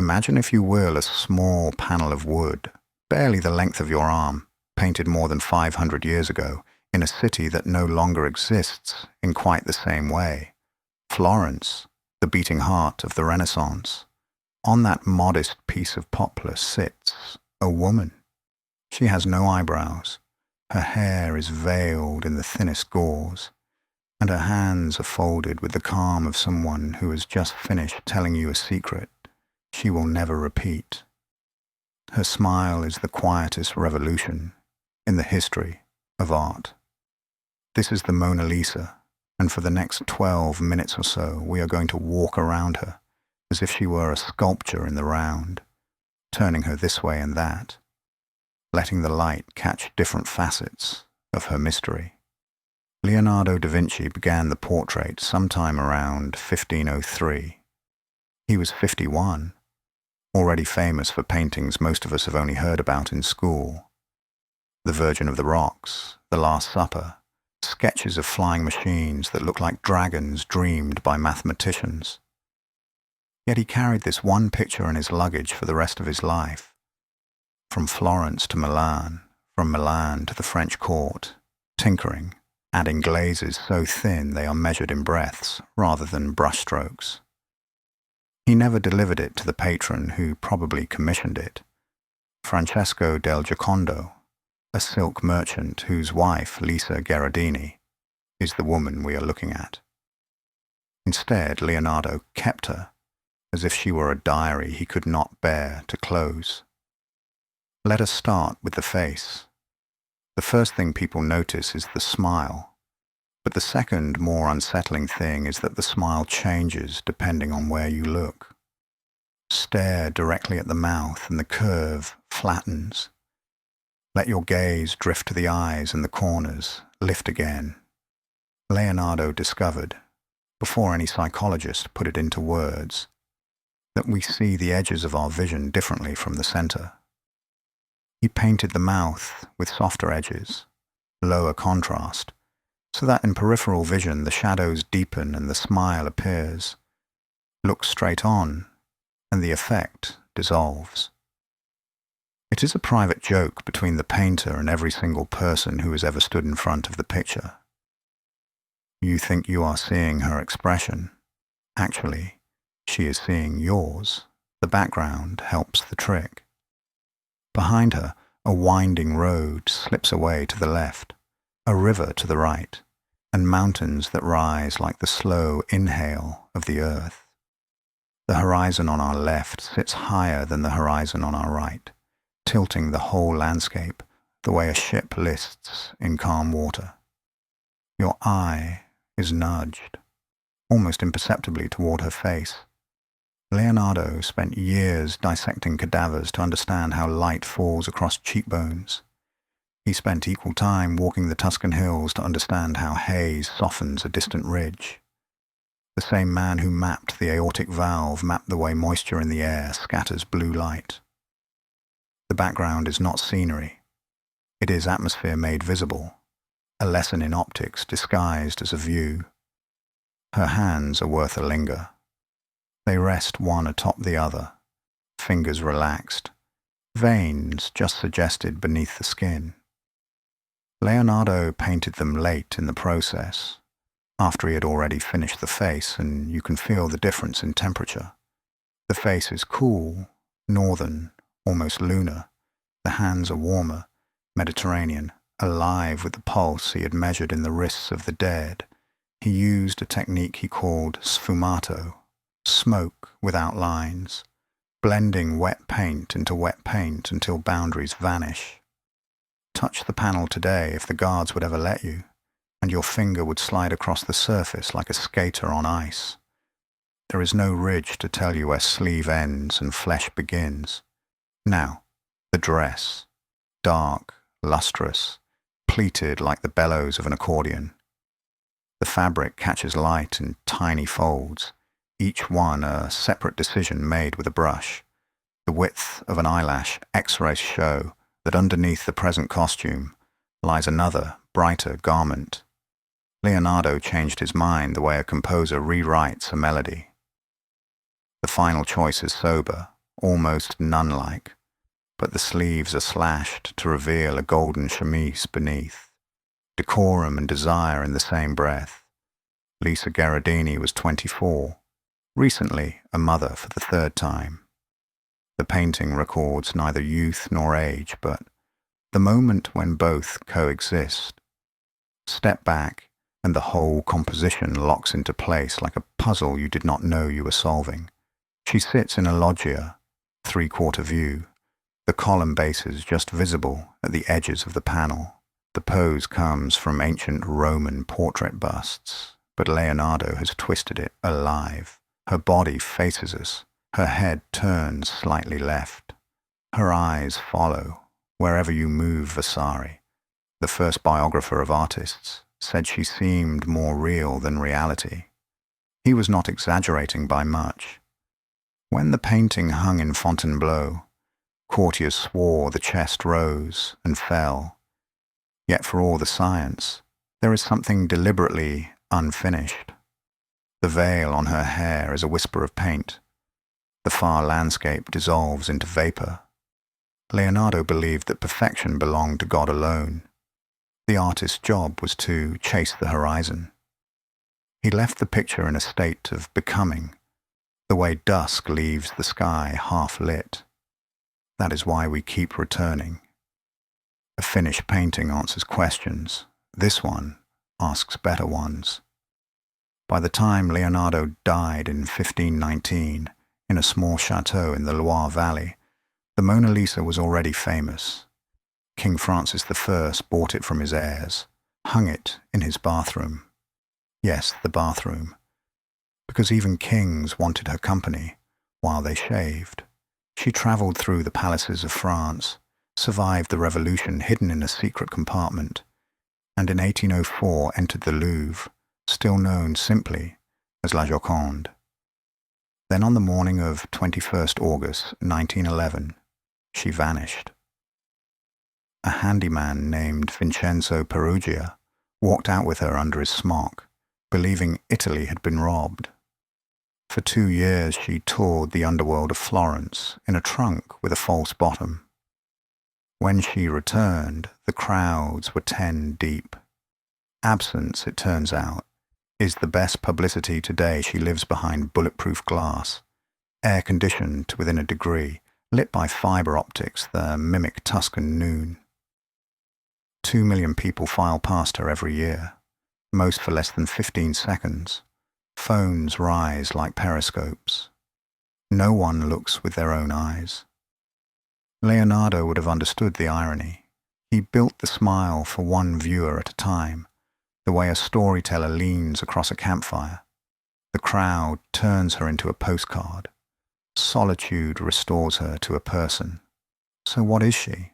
Imagine, if you will, a small panel of wood, barely the length of your arm, painted more than 500 years ago, in a city that no longer exists in quite the same way. Florence, the beating heart of the Renaissance. On that modest piece of poplar sits a woman. She has no eyebrows. Her hair is veiled in the thinnest gauze, and her hands are folded with the calm of someone who has just finished telling you a secret she will never repeat. Her smile is the quietest revolution in the history of art. This is the Mona Lisa, and for the next 12 minutes or so we are going to walk around her as if she were a sculpture in the round, turning her this way and that, letting the light catch different facets of her mystery. Leonardo da Vinci began the portrait sometime around 1503. He was 51, already famous for paintings most of us have only heard about in school. The Virgin of the Rocks, The Last Supper, sketches of flying machines that look like dragons dreamed by mathematicians. Yet he carried this one picture in his luggage for the rest of his life. From Florence to Milan, from Milan to the French court, tinkering, adding glazes so thin they are measured in breaths rather than brushstrokes. He never delivered it to the patron who probably commissioned it, Francesco del Giocondo, a silk merchant whose wife, Lisa Gherardini, is the woman we are looking at. Instead, Leonardo kept her, as if she were a diary he could not bear to close. Let us start with the face. The first thing people notice is the smile, but the second, more unsettling thing is that the smile changes depending on where you look. Stare directly at the mouth and the curve flattens. Let your gaze drift to the eyes and the corners, lift again. Leonardo discovered, before any psychologist put it into words, that we see the edges of our vision differently from the center. He painted the mouth with softer edges, lower contrast, so that in peripheral vision the shadows deepen and the smile appears. Look straight on, and the effect dissolves. It is a private joke between the painter and every single person who has ever stood in front of the picture. You think you are seeing her expression. Actually, she is seeing yours. The background helps the trick. Behind her, a winding road slips away to the left, a river to the right, and mountains that rise like the slow inhale of the earth. The horizon on our left sits higher than the horizon on our right, tilting the whole landscape the way a ship lists in calm water. Your eye is nudged, almost imperceptibly, toward her face. Leonardo spent years dissecting cadavers to understand how light falls across cheekbones. He spent equal time walking the Tuscan hills to understand how haze softens a distant ridge. The same man who mapped the aortic valve mapped the way moisture in the air scatters blue light. The background is not scenery. It is atmosphere made visible, a lesson in optics disguised as a view. Her hands are worth a linger. They rest one atop the other, fingers relaxed, veins just suggested beneath the skin. Leonardo painted them late in the process, after he had already finished the face, and you can feel the difference in temperature. The face is cool, northern, almost lunar. The hands are warmer, Mediterranean, alive with the pulse he had measured in the wrists of the dead. He used a technique he called sfumato, smoke without lines, blending wet paint into wet paint until boundaries vanish. Touch the panel today, if the guards would ever let you, and your finger would slide across the surface like a skater on ice. There is no ridge to tell you where sleeve ends and flesh begins. Now, the dress, dark, lustrous, pleated like the bellows of an accordion. The fabric catches light in tiny folds, each one a separate decision made with a brush. The width of an eyelash X-rays show that underneath the present costume lies another, brighter garment. Leonardo changed his mind the way a composer rewrites a melody. The final choice is sober, almost nun-like, but the sleeves are slashed to reveal a golden chemise beneath. Decorum and desire in the same breath. Lisa Gherardini was 24, recently a mother for the third time. The painting records neither youth nor age, but the moment when both coexist. Step back, and the whole composition locks into place like a puzzle you did not know you were solving. She sits in a loggia, three-quarter view, the column bases just visible at the edges of the panel. The pose comes from ancient Roman portrait busts, but Leonardo has twisted it alive. Her body faces us, her head turns slightly left. Her eyes follow, wherever you move Vasari. The first biographer of artists said she seemed more real than reality. He was not exaggerating by much. When the painting hung in Fontainebleau, courtiers swore the chest rose and fell. Yet for all the science, there is something deliberately unfinished. The veil on her hair is a whisper of paint. The far landscape dissolves into vapor. Leonardo believed that perfection belonged to God alone. The artist's job was to chase the horizon. He left the picture in a state of becoming, the way dusk leaves the sky half lit. That is why we keep returning. A finished painting answers questions. This one asks better ones. By the time Leonardo died in 1519, in a small chateau in the Loire Valley, the Mona Lisa was already famous. King Francis I bought it from his heirs, hung it in his bathroom. Yes, the bathroom. Because even kings wanted her company while they shaved. She travelled through the palaces of France, survived the revolution hidden in a secret compartment, and in 1804 entered the Louvre, still known simply as La Joconde. Then on the morning of 21st August 1911, she vanished. A handyman named Vincenzo Perugia walked out with her under his smock, believing Italy had been robbed. For 2 years she toured the underworld of Florence in a trunk with a false bottom. When she returned, the crowds were 10 deep. Absence, it turns out, is the best publicity today. She lives behind bulletproof glass, air-conditioned to within a degree, lit by fiber optics that mimic Tuscan noon. 2 million people file past her every year, most for less than 15 seconds. Phones rise like periscopes. No one looks with their own eyes. Leonardo would have understood the irony. He built the smile for one viewer at a time, the way a storyteller leans across a campfire. The crowd turns her into a postcard. Solitude restores her to a person. So what is she?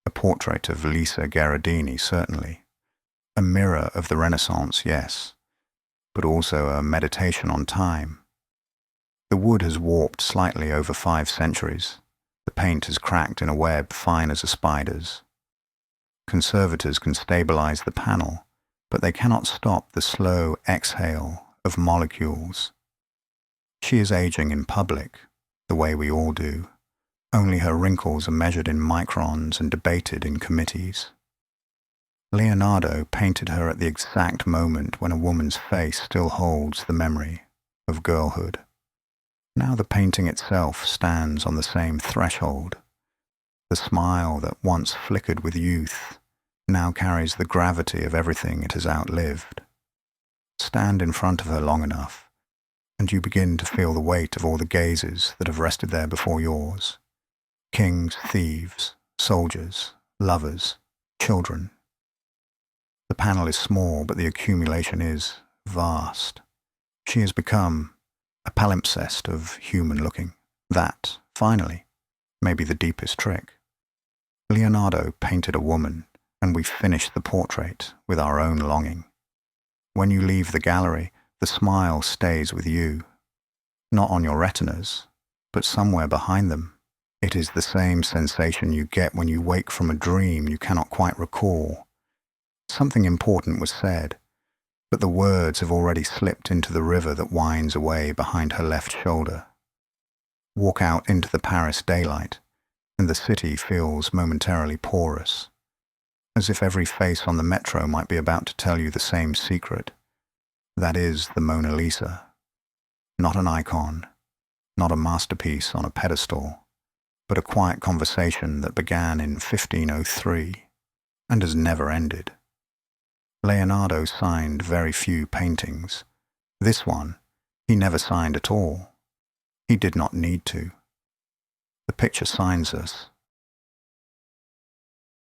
A portrait of Lisa Gherardini, certainly. A mirror of the Renaissance, yes, but also a meditation on time. The wood has warped slightly over 5 centuries. The paint has cracked in a web fine as a spider's. Conservators can stabilize the panel, but they cannot stop the slow exhale of molecules. She is aging in public, the way we all do. Only her wrinkles are measured in microns and debated in committees. Leonardo painted her at the exact moment when a woman's face still holds the memory of girlhood. Now the painting itself stands on the same threshold. The smile that once flickered with youth now carries the gravity of everything it has outlived. Stand in front of her long enough, and you begin to feel the weight of all the gazes that have rested there before yours. Kings, thieves, soldiers, lovers, children. The panel is small, but the accumulation is vast. She has become a palimpsest of human looking. That, finally, may be the deepest trick. Leonardo painted a woman, and we finished the portrait with our own longing. When you leave the gallery, the smile stays with you, not on your retinas, but somewhere behind them. It is the same sensation you get when you wake from a dream you cannot quite recall. Something important was said, but the words have already slipped into the river that winds away behind her left shoulder. Walk out into the Paris daylight, and the city feels momentarily porous, as if every face on the metro might be about to tell you the same secret. That is the Mona Lisa. Not an icon, not a masterpiece on a pedestal, but a quiet conversation that began in 1503 and has never ended. Leonardo signed very few paintings. This one, he never signed at all. He did not need to. The picture signs us,